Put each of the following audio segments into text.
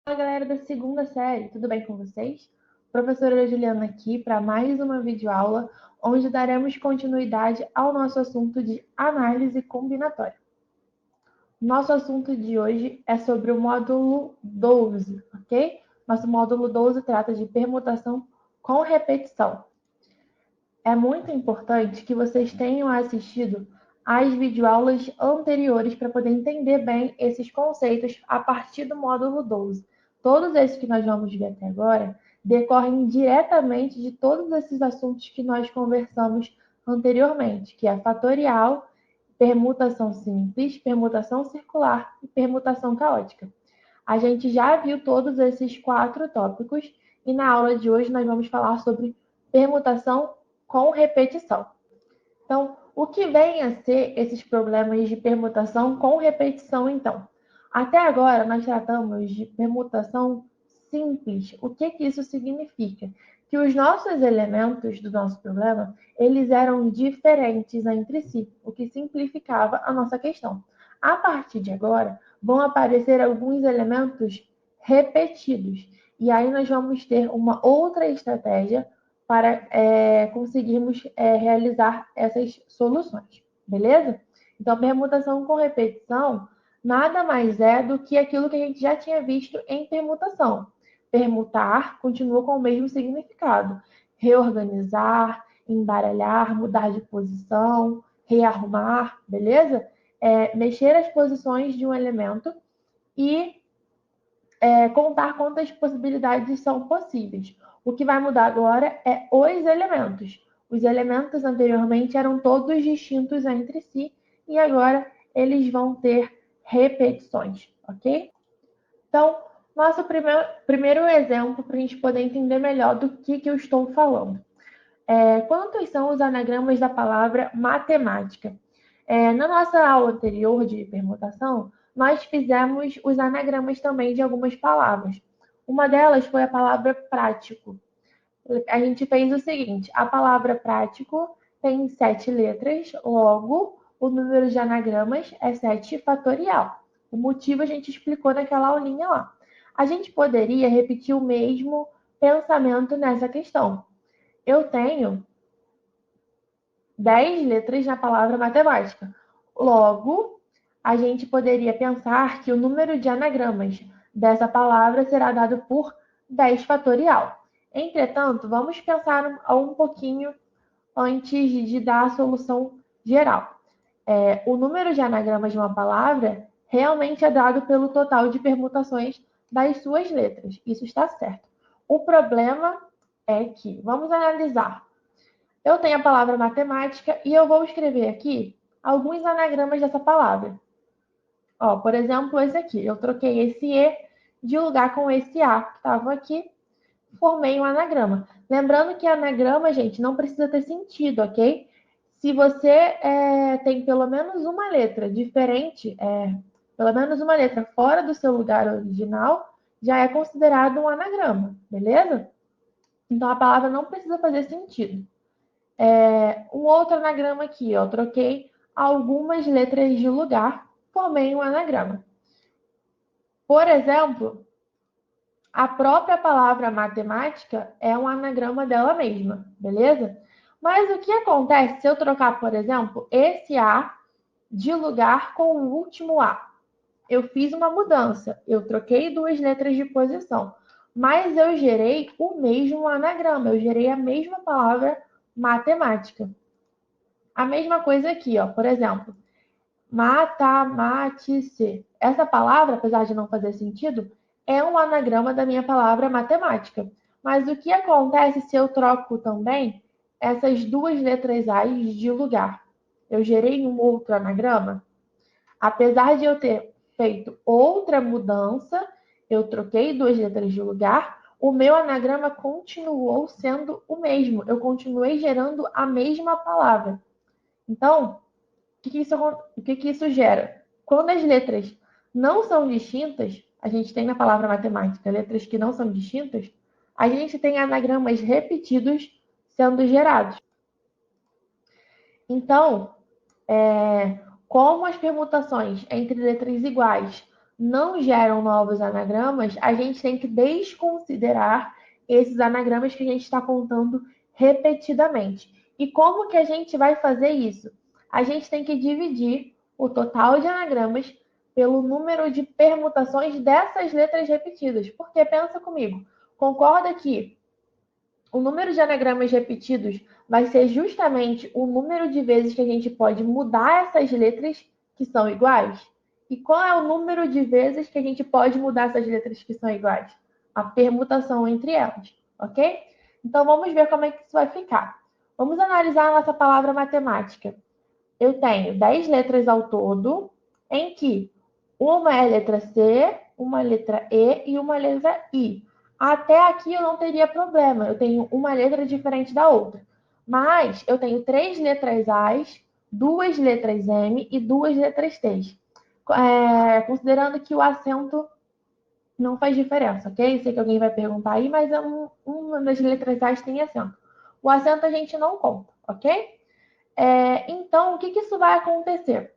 Fala, galera da segunda série, tudo bem com vocês? Professora Juliana aqui para mais uma videoaula, onde daremos continuidade ao nosso assunto de análise combinatória. Nosso assunto de hoje é sobre o módulo 12, ok? Nosso módulo 12 trata de permutação com repetição. É muito importante que vocês tenham assistido às videoaulas anteriores para poder entender bem esses conceitos a partir do módulo 12. Todos esses que nós vamos ver até agora decorrem diretamente de todos esses assuntos que nós conversamos anteriormente, que é fatorial, permutação simples, permutação circular e permutação caótica. A gente já viu todos esses 4 tópicos e na aula de hoje nós vamos falar sobre permutação com repetição. Então, o que vem a ser esses problemas de permutação com repetição, então? Até agora, nós tratamos de permutação simples. O que isso significa? Que os nossos elementos do nosso problema, eles eram diferentes entre si, o que simplificava a nossa questão. A partir de agora, vão aparecer alguns elementos repetidos. E aí nós vamos ter uma outra estratégia para conseguirmos realizar essas soluções, beleza? Então, permutação com repetição nada mais é do que aquilo que a gente já tinha visto em permutação. Permutar continua com o mesmo significado. Reorganizar, embaralhar, mudar de posição, rearrumar, beleza? Mexer as posições de um elemento e contar quantas possibilidades são possíveis. O que vai mudar agora é os elementos. Os elementos anteriormente eram todos distintos entre si e agora eles vão ter repetições, ok? Então, nosso primeiro exemplo para a gente poder entender melhor do que eu estou falando. Quantos são os anagramas da palavra matemática? Na nossa aula anterior de permutação, nós fizemos os anagramas também de algumas palavras. Uma delas foi a palavra prático. A gente fez o seguinte: a palavra prático tem 7 letras, logo o número de anagramas é 7 fatorial. O motivo a gente explicou naquela aulinha lá. A gente poderia repetir o mesmo pensamento nessa questão. Eu tenho 10 letras na palavra matemática. Logo, a gente poderia pensar que o número de anagramas dessa palavra será dado por 10 fatorial. Entretanto, vamos pensar um pouquinho antes de dar a solução geral. O número de anagramas de uma palavra realmente é dado pelo total de permutações das suas letras. Isso está certo. O problema é que, vamos analisar. Eu tenho a palavra matemática e eu vou escrever aqui alguns anagramas dessa palavra. Por exemplo, esse aqui. Eu troquei esse E de lugar com esse A que estava aqui, formei um anagrama. Lembrando que anagrama, gente, não precisa ter sentido, ok? Se você tem pelo menos uma letra diferente, pelo menos uma letra fora do seu lugar original, já é considerado um anagrama, beleza? Então a palavra não precisa fazer sentido. Um outro anagrama aqui, ó, troquei algumas letras de lugar, formei um anagrama. Por exemplo, a própria palavra matemática é um anagrama dela mesma, beleza? Mas o que acontece se eu trocar, por exemplo, esse A de lugar com o último A? Eu fiz uma mudança, eu troquei 2 letras de posição, mas eu gerei o mesmo anagrama, eu gerei a mesma palavra matemática. A mesma coisa aqui, ó, por exemplo, matamatice. Essa palavra, apesar de não fazer sentido, é um anagrama da minha palavra matemática. Mas o que acontece se eu troco também essas 2 letras A de lugar? Eu gerei um outro anagrama? Apesar de eu ter feito outra mudança, eu troquei 2 letras de lugar, o meu anagrama continuou sendo o mesmo. Eu continuei gerando a mesma palavra. Então, o que isso gera? Quando as letras não são distintas, a gente tem na palavra matemática letras que não são distintas, a gente tem anagramas repetidos sendo gerados. Então, como as permutações entre letras iguais não geram novos anagramas, a gente tem que desconsiderar esses anagramas que a gente está contando repetidamente. E como que a gente vai fazer isso? A gente tem que dividir o total de anagramas pelo número de permutações dessas letras repetidas. Porque pensa comigo, concorda que o número de anagramas repetidos vai ser justamente o número de vezes que a gente pode mudar essas letras que são iguais? E qual é o número de vezes que a gente pode mudar essas letras que são iguais? A permutação entre elas, ok? Então vamos ver como é que isso vai ficar. Vamos analisar a nossa palavra matemática. Eu tenho 10 letras ao todo, em que uma é a letra C, uma letra E e uma letra I. Até aqui eu não teria problema, eu tenho uma letra diferente da outra. Mas eu tenho 3 letras A's, 2 letras M e 2 letras T's. Considerando que o acento não faz diferença, ok? Sei que alguém vai perguntar aí, mas uma das letras A's tem acento. O acento a gente não conta, ok? Então, o que isso vai acontecer?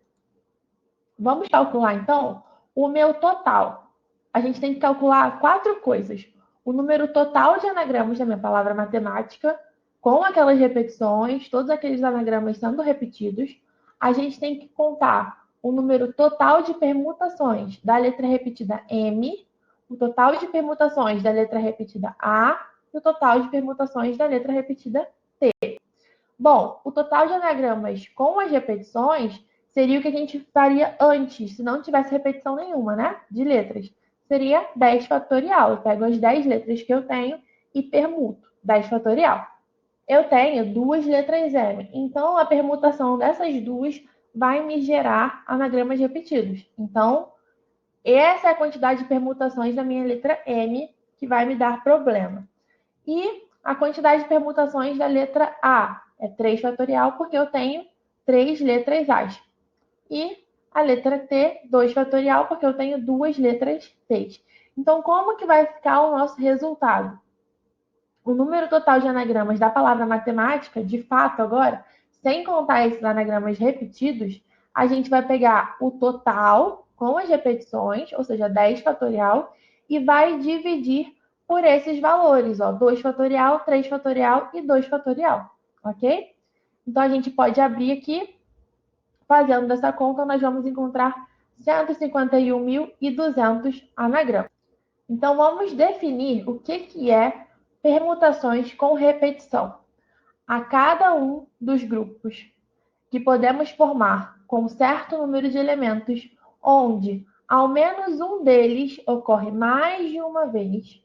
Vamos calcular, então, o meu total. A gente tem que calcular 4 coisas. O número total de anagramas da minha palavra matemática, com aquelas repetições, todos aqueles anagramas sendo repetidos. A gente tem que contar o número total de permutações da letra repetida M, o total de permutações da letra repetida A e o total de permutações da letra repetida. Bom, o total de anagramas com as repetições seria o que a gente faria antes, se não tivesse repetição nenhuma, né? De letras. Seria 10 fatorial. Eu pego as 10 letras que eu tenho e permuto. 10 fatorial. Eu tenho 2 letras M. Então, a permutação dessas duas vai me gerar anagramas repetidos. Então, essa é a quantidade de permutações da minha letra M que vai me dar problema. E a quantidade de permutações da letra A é 3 fatorial, porque eu tenho 3 letras A. E a letra T, 2 fatorial, porque eu tenho 2 letras T. Então, como que vai ficar o nosso resultado? O número total de anagramas da palavra matemática, de fato agora, sem contar esses anagramas repetidos, a gente vai pegar o total com as repetições, ou seja, 10 fatorial, e vai dividir por esses valores, ó, 2 fatorial, 3 fatorial e 2 fatorial, ok? Então, a gente pode abrir aqui, fazendo essa conta, nós vamos encontrar 151.200 anagramas. Então, vamos definir o que é permutações com repetição. A cada um dos grupos que podemos formar com certo número de elementos, onde ao menos um deles ocorre mais de uma vez,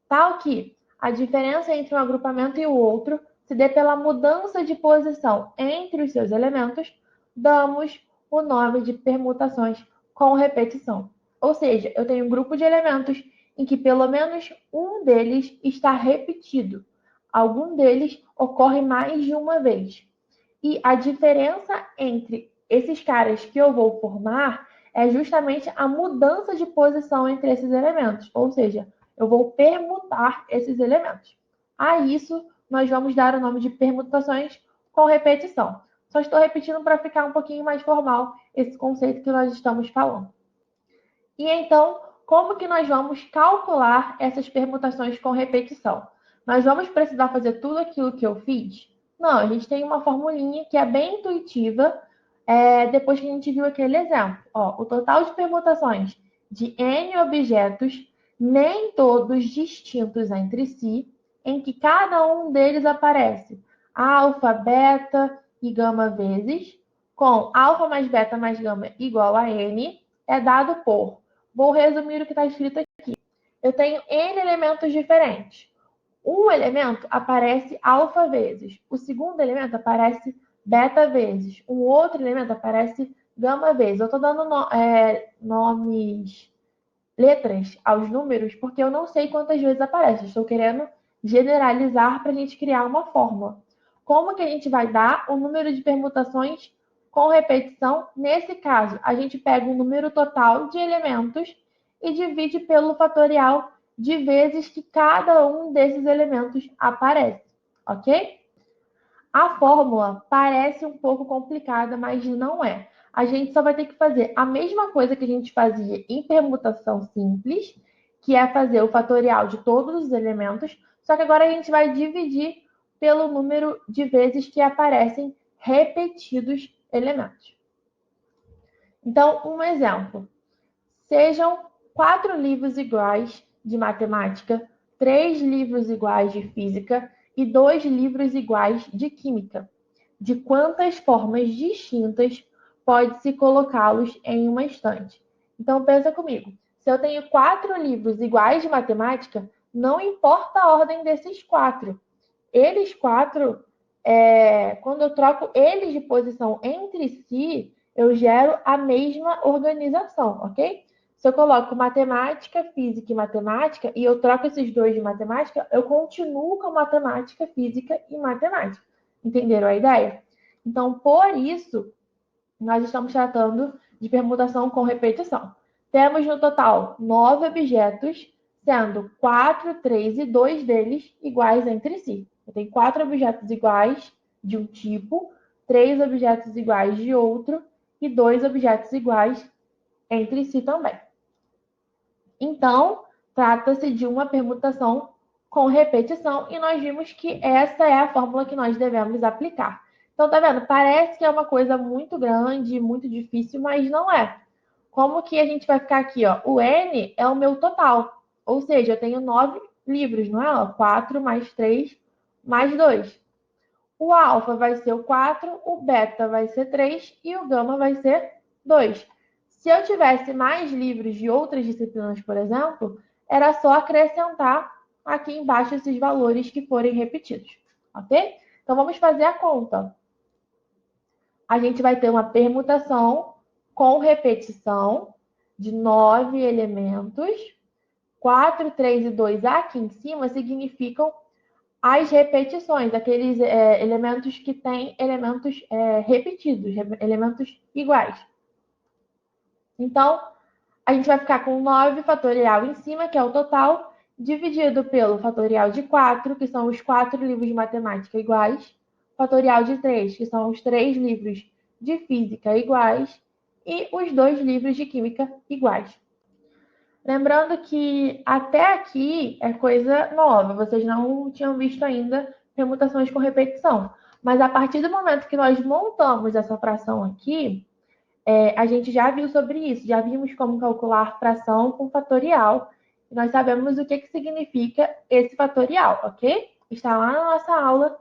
tal que a diferença entre um agrupamento e o outro se dê pela mudança de posição entre os seus elementos, damos o nome de permutações com repetição. Ou seja, eu tenho um grupo de elementos em que pelo menos um deles está repetido. Algum deles ocorre mais de uma vez. E a diferença entre esses caras que eu vou formar é justamente a mudança de posição entre esses elementos. Ou seja, eu vou permutar esses elementos. A isso, nós vamos dar o nome de permutações com repetição. Só estou repetindo para ficar um pouquinho mais formal esse conceito que nós estamos falando. E então, como que nós vamos calcular essas permutações com repetição? Nós vamos precisar fazer tudo aquilo que eu fiz? Não, a gente tem uma formulinha que é bem intuitiva, depois que a gente viu aquele exemplo. Ó, o total de permutações de N objetos, nem todos distintos entre si, em que cada um deles aparece alfa, beta e gama vezes, com alfa mais beta mais gama igual a N, é dado por. Vou resumir o que está escrito aqui. Eu tenho N elementos diferentes. Um elemento aparece alfa vezes, o segundo elemento aparece beta vezes, um outro elemento aparece gama vezes. Eu estou dando nomes, letras aos números, porque eu não sei quantas vezes aparece. Estou querendo generalizar para a gente criar uma fórmula. Como que a gente vai dar o número de permutações com repetição? Nesse caso, a gente pega o número total de elementos e divide pelo fatorial de vezes que cada um desses elementos aparece, ok? A fórmula parece um pouco complicada, mas não é. a gente só vai ter que fazer a mesma coisa que a gente fazia em permutação simples, que é fazer o fatorial de todos os elementos, só que agora a gente vai dividir pelo número de vezes que aparecem repetidos elementos. Então, um exemplo. Sejam 4 livros iguais de matemática, 3 livros iguais de física e 2 livros iguais de química. De quantas formas distintas pode-se colocá-los em uma estante? Então, pensa comigo. Se eu tenho 4 livros iguais de matemática, não importa a ordem desses 4. Eles 4, quando eu troco eles de posição entre si, eu gero a mesma organização, ok? Se eu coloco matemática, física e matemática, e eu troco esses dois de matemática, eu continuo com matemática, física e matemática. Entenderam a ideia? Então, por isso, nós estamos tratando de permutação com repetição. Temos no total 9 objetos, sendo 4, 3 e 2 deles iguais entre si. Eu tenho 4 objetos iguais de um tipo, 3 objetos iguais de outro e 2 objetos iguais entre si também. Então, trata-se de uma permutação com repetição e nós vimos que essa é a fórmula que nós devemos aplicar. Então, tá vendo? Parece que é uma coisa muito grande, muito difícil, mas não é. Como que a gente vai ficar aqui, ó? O N é o meu total. Ou seja, eu tenho 9 livros, não é? 4 mais 3 mais 2. O alfa vai ser o 4, o beta vai ser 3 e o gama vai ser 2. Se eu tivesse mais livros de outras disciplinas, por exemplo, era só acrescentar aqui embaixo esses valores que forem repetidos, ok? Então, vamos fazer a conta. A gente vai ter uma permutação com repetição de 9 elementos. 4, 3 e 2 aqui em cima significam as repetições, aqueles elementos que têm elementos repetidos, elementos iguais. Então, a gente vai ficar com 9 fatorial em cima, que é o total, dividido pelo fatorial de 4, que são os 4 livros de matemática iguais, fatorial de 3, que são os 3 livros de física iguais, e os 2 livros de química iguais. Lembrando que até aqui é coisa nova, vocês não tinham visto ainda permutações com repetição. Mas a partir do momento que nós montamos essa fração aqui, a gente já viu sobre isso, já vimos como calcular fração com fatorial. E nós sabemos o que significa esse fatorial, ok? Está lá na nossa aula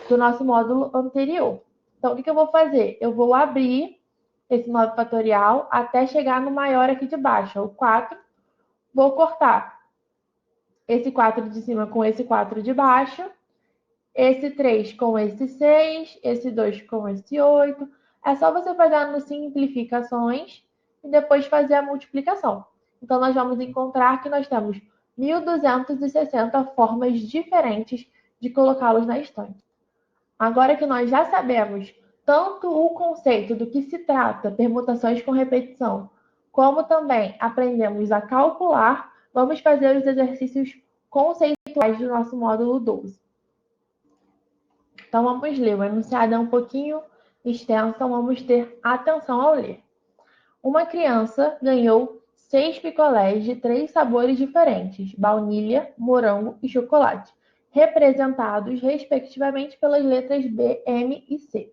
do nosso módulo anterior. Então, o que eu vou fazer? Eu vou abrir esse 9 fatorial até chegar no maior aqui de baixo, o 4. Vou cortar esse 4 de cima com esse 4 de baixo, esse 3 com esse 6, esse 2 com esse 8. É só você fazer as simplificações e depois fazer a multiplicação. Então, nós vamos encontrar que nós temos 1.260 formas diferentes de colocá-los na estante. Agora que nós já sabemos tanto o conceito do que se trata, permutações com repetição, como também aprendemos a calcular, vamos fazer os exercícios conceituais do nosso módulo 12. Então, vamos ler. O enunciado é um pouquinho extenso, então vamos ter atenção ao ler. Uma criança ganhou 6 picolés de 3 sabores diferentes, baunilha, morango e chocolate, representados respectivamente pelas letras B, M e C.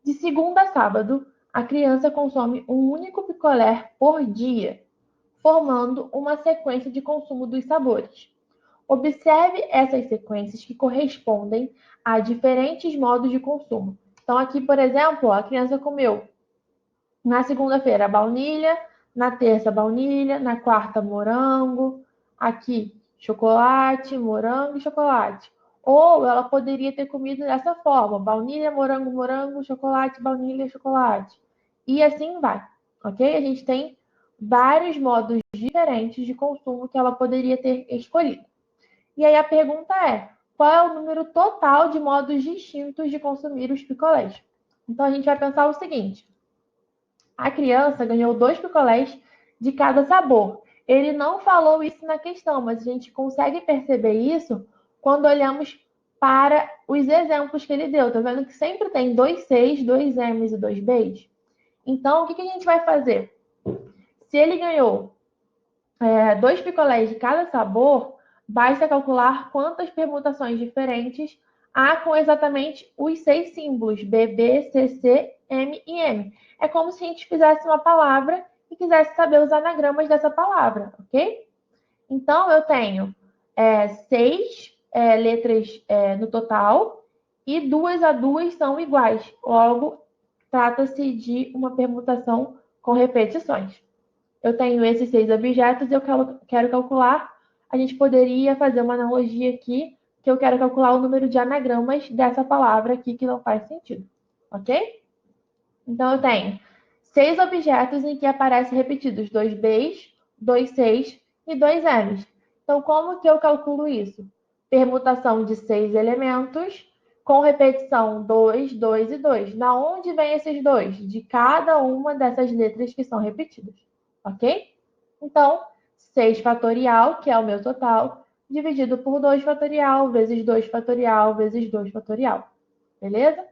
De segunda a sábado, a criança consome um único picolé por dia, formando uma sequência de consumo dos sabores. Observe essas sequências que correspondem a diferentes modos de consumo. Então, aqui, por exemplo, a criança comeu na segunda-feira baunilha, na terça baunilha, na quarta morango, aqui chocolate, morango e chocolate. Ou ela poderia ter comido dessa forma: baunilha, morango, morango, chocolate, baunilha, chocolate. E assim vai, ok? A gente tem vários modos diferentes de consumo que ela poderia ter escolhido. E aí a pergunta é: qual é o número total de modos distintos de consumir os picolés? Então a gente vai pensar o seguinte: a criança ganhou 2 picolés de cada sabor. Ele não falou isso na questão, mas a gente consegue perceber isso quando olhamos para os exemplos que ele deu. Tá vendo que sempre tem 2 Cs, 2 Ms e 2 Bs? Então, o que a gente vai fazer? Se ele ganhou 2 picolés de cada sabor, basta calcular quantas permutações diferentes há com exatamente os 6 símbolos, B, B, C, C, M e M. É como se a gente fizesse uma palavra e quisesse saber os anagramas dessa palavra, ok? Então, eu tenho 6 letras no total e 2 a 2 são iguais. Logo, trata-se de uma permutação com repetições. Eu tenho esses 6 objetos e eu quero calcular. A gente poderia fazer uma analogia aqui, que eu quero calcular o número de anagramas dessa palavra aqui que não faz sentido. Ok? Então, eu tenho 6 objetos em que aparecem repetidos 2 Bs, 2 Cs e 2 Ms. Então, como que eu calculo isso? Permutação de 6 elementos com repetição 2, 2 e 2. Da onde vem esses 2? De cada uma dessas letras que são repetidas. Ok? Então, 6 fatorial, que é o meu total, dividido por 2 fatorial, vezes 2 fatorial, vezes 2 fatorial. Beleza?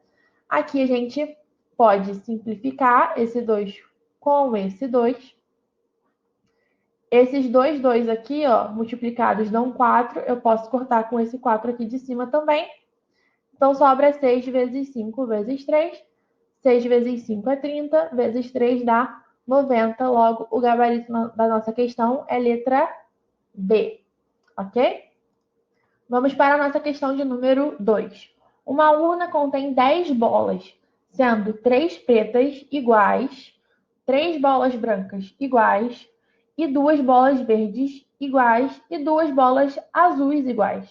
Aqui a gente pode simplificar esse 2 com esse 2. Esses 2 aqui, ó, multiplicados dão 4. Eu posso cortar com esse 4 aqui de cima também. Então, sobra 6 vezes 5 vezes 3. 6 vezes 5 é 30, vezes 3 dá 90. Logo, o gabarito da nossa questão é letra B, ok? Vamos para a nossa questão de número 2. Uma urna contém 10 bolas, sendo 3 pretas iguais, 3 bolas brancas iguais, e 2 bolas verdes iguais, e 2 bolas azuis iguais.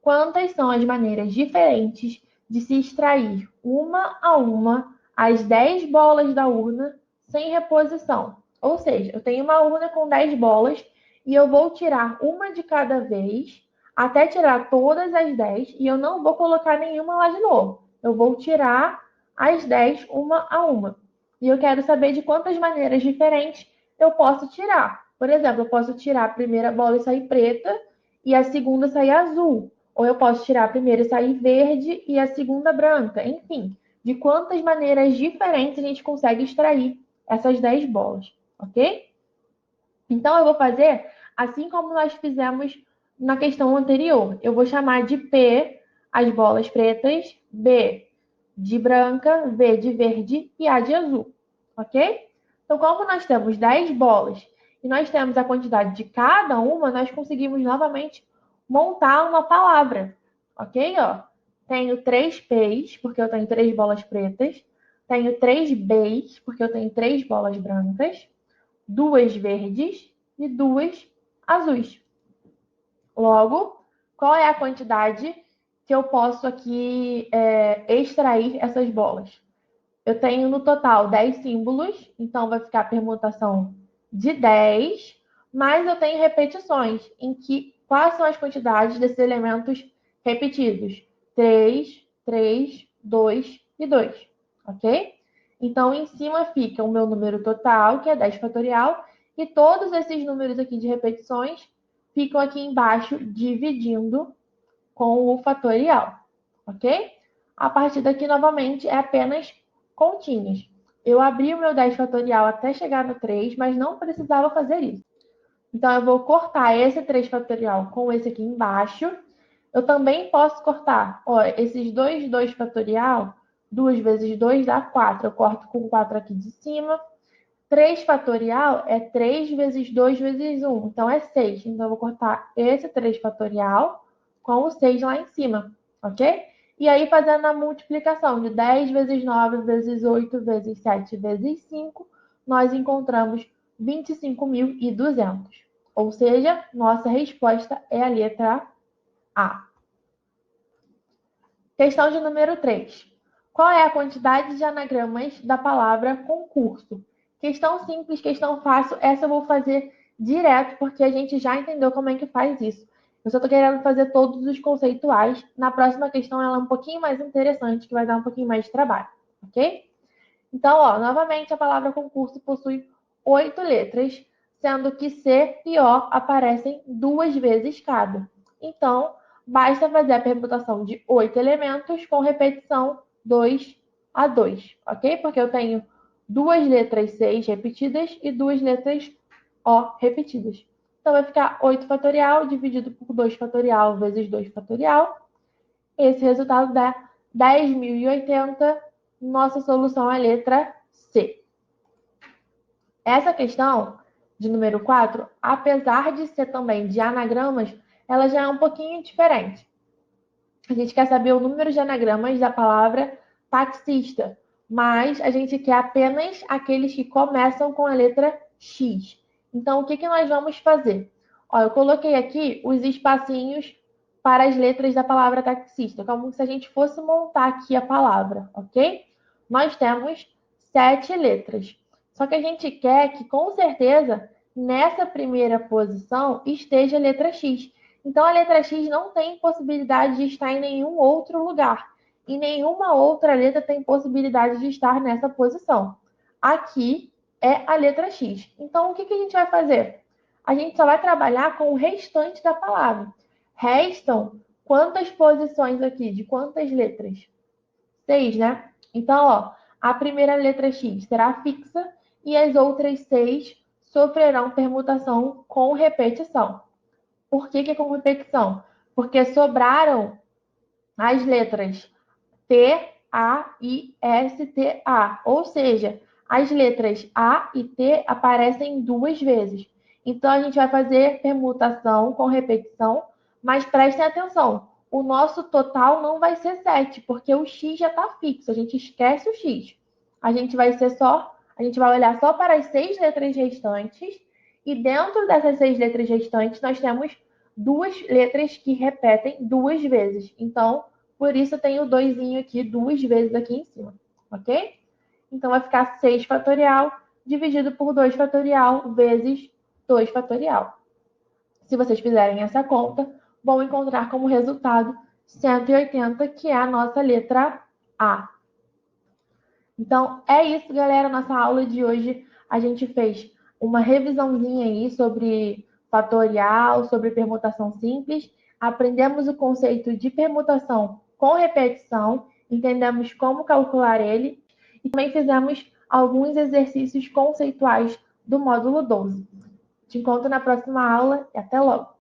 Quantas são as maneiras diferentes de se extrair uma a uma as 10 bolas da urna sem reposição? Ou seja, eu tenho uma urna com 10 bolas e eu vou tirar uma de cada vez até tirar todas as 10 e eu não vou colocar nenhuma lá de novo. Eu vou tirar as 10 uma a uma. E eu quero saber de quantas maneiras diferentes eu posso tirar. Por exemplo, eu posso tirar a primeira bola e sair preta e a segunda sair azul. Ou eu posso tirar a primeira e sair verde e a segunda branca. Enfim, de quantas maneiras diferentes a gente consegue extrair essas 10 bolas, ok? Então, eu vou fazer assim como nós fizemos na questão anterior. Eu vou chamar de P as bolas pretas, B de branca, V de verde e A de azul, ok? Então, como nós temos 10 bolas e nós temos a quantidade de cada uma, nós conseguimos novamente montar uma palavra, ok? Ó, tenho 3 P's, porque eu tenho 3 bolas pretas. Tenho 3 B's, porque eu tenho 3 bolas brancas. 2 verdes e 2 azuis. Logo, qual é a quantidade que eu posso aqui extrair essas bolas? Eu tenho no total 10 símbolos, então vai ficar a permutação de 10, mas eu tenho repetições, em que quais são as quantidades desses elementos repetidos? 3, 3, 2 e 2, ok? Então, em cima fica o meu número total, que é 10 fatorial, e todos esses números aqui de repetições ficam aqui embaixo dividindo com o fatorial, ok? A partir daqui, novamente, é apenas continhas. Eu abri o meu 10 fatorial até chegar no 3, mas não precisava fazer isso. Então, eu vou cortar esse 3 fatorial com esse aqui embaixo. Eu também posso cortar, ó, esses 2 fatorial, 2 vezes 2 dá 4. Eu corto com 4 aqui de cima. 3 fatorial é 3 vezes 2 vezes 1, então é 6. Então, eu vou cortar esse 3 fatorial com o 6 lá em cima, ok? E aí, fazendo a multiplicação de 10 vezes 9 vezes 8 vezes 7 vezes 5, nós encontramos 25.200. Ou seja, nossa resposta é a letra A. Questão de número 3. Qual é a quantidade de anagramas da palavra concurso? Questão simples, questão fácil. Essa eu vou fazer direto, porque a gente já entendeu como é que faz isso. Eu só estou querendo fazer todos os conceituais. Na próxima questão, ela é um pouquinho mais interessante, que vai dar um pouquinho mais de trabalho, ok? Então, ó, novamente, a palavra concurso possui 8 letras, sendo que C e O aparecem 2 vezes cada. Então, basta fazer a permutação de 8 elementos com repetição 2 a 2, ok? Porque eu tenho duas letras 6 repetidas e duas letras O repetidas. Então, vai ficar 8 fatorial dividido por 2 fatorial vezes 2 fatorial. Esse resultado dá 10.080. Nossa solução é a letra C. Essa questão de número 4, apesar de ser também de anagramas, ela já é um pouquinho diferente. A gente quer saber o número de anagramas da palavra taxista, mas a gente quer apenas aqueles que começam com a letra X. Então, o que nós vamos fazer? Ó, eu coloquei aqui os espacinhos para as letras da palavra taxista, como se a gente fosse montar aqui a palavra, ok? Nós temos 7 letras. Só que a gente quer que, com certeza, nessa primeira posição esteja a letra X. Então, a letra X não tem possibilidade de estar em nenhum outro lugar. E nenhuma outra letra tem possibilidade de estar nessa posição. Aqui é a letra X. Então, o que a gente vai fazer? A gente só vai trabalhar com o restante da palavra. Restam quantas posições aqui? De quantas letras? 6, né? Então, ó, a primeira letra X será fixa e as outras 6 sofrerão permutação com repetição. Por que é com repetição? Porque sobraram as letras T, A, I, S, T, A. Ou seja, as letras A e T aparecem duas vezes. Então, a gente vai fazer permutação com repetição, mas prestem atenção, o nosso total não vai ser 7, porque o X já está fixo, a gente esquece o X. A gente vai olhar só para as 6 letras restantes, e dentro dessas 6 letras restantes, nós temos duas letras que repetem duas vezes. Então, por isso tem o 2 aqui, duas vezes aqui em cima, ok? Então, vai ficar 6 fatorial dividido por 2 fatorial vezes 2 fatorial. Se vocês fizerem essa conta, vão encontrar como resultado 180, que é a nossa letra A. Então, é isso, galera. Nossa aula de hoje, a gente fez uma revisãozinha aí sobre fatorial, sobre permutação simples. Aprendemos o conceito de permutação com repetição, entendemos como calcular ele e também fizemos alguns exercícios conceituais do módulo 12. Te encontro na próxima aula e até logo!